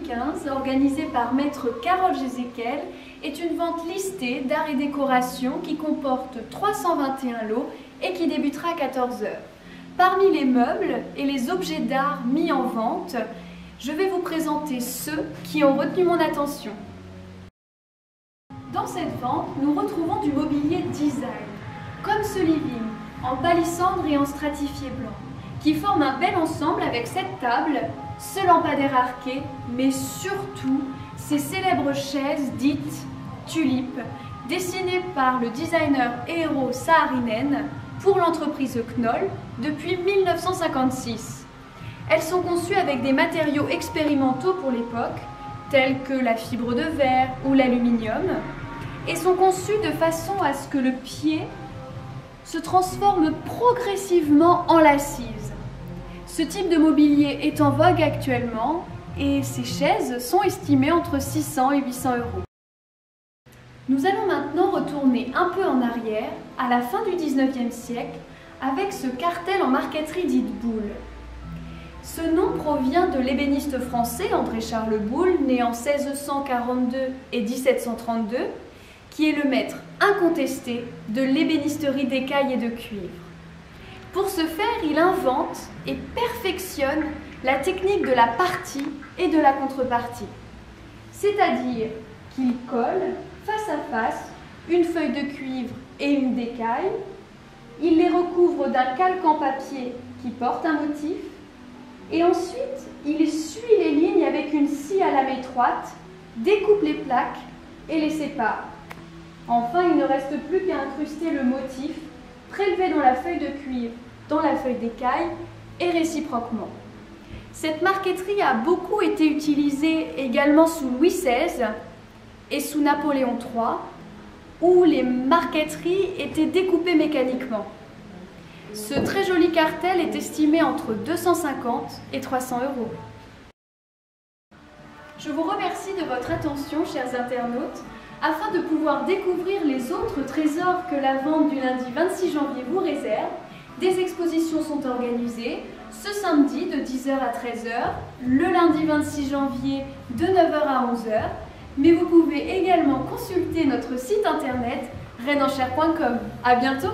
2015, organisée par maître Carole Jézéquel, est une vente listée d'art et décoration qui comporte 321 lots et qui débutera à 14 h. Parmi les meubles et les objets d'art mis en vente, je vais vous présenter ceux qui ont retenu mon attention. Dans cette vente, nous retrouvons du mobilier design, comme ce living, en palissandre et en stratifié blanc, qui forme un bel ensemble avec cette table, ce lampadaire arqué, mais surtout ces célèbres chaises dites tulipes, dessinées par le designer Eero Saarinen pour l'entreprise Knoll depuis 1956. Elles sont conçues avec des matériaux expérimentaux pour l'époque, tels que la fibre de verre ou l'aluminium, et sont conçues de façon à ce que le pied se transforme progressivement en l'assise. Ce type de mobilier est en vogue actuellement et ces chaises sont estimées entre 600 et 800 €. Nous allons maintenant retourner un peu en arrière, à la fin du 19e siècle, avec ce cartel en marqueterie dite Boulle. Ce nom provient de l'ébéniste français André-Charles Boulle, né en 1642 et 1732, qui est le maître incontesté de l'ébénisterie d'écaille et de cuivre. Pour ce faire, il invente et perfectionne la technique de la partie et de la contrepartie. C'est-à-dire qu'il colle face à face une feuille de cuivre et une d'écaille, il les recouvre d'un calque en papier qui porte un motif, et ensuite il suit les lignes avec une scie à lame étroite, découpe les plaques et les sépare. Enfin, il ne reste plus qu'à incruster le motif prélevé dans la feuille de cuivre, dans la feuille d'écaille et réciproquement. Cette marqueterie a beaucoup été utilisée également sous Louis XVI et sous Napoléon III, où les marqueteries étaient découpées mécaniquement. Ce très joli cartel est estimé entre 250 et 300 €. Je vous remercie de votre attention, chers internautes. Afin de pouvoir découvrir les autres trésors que la vente du lundi 26 janvier vous réserve, des expositions sont organisées ce samedi de 10 h à 13 h, le lundi 26 janvier de 9 h à 11 h, mais vous pouvez également consulter notre site internet renenchère.com. À bientôt!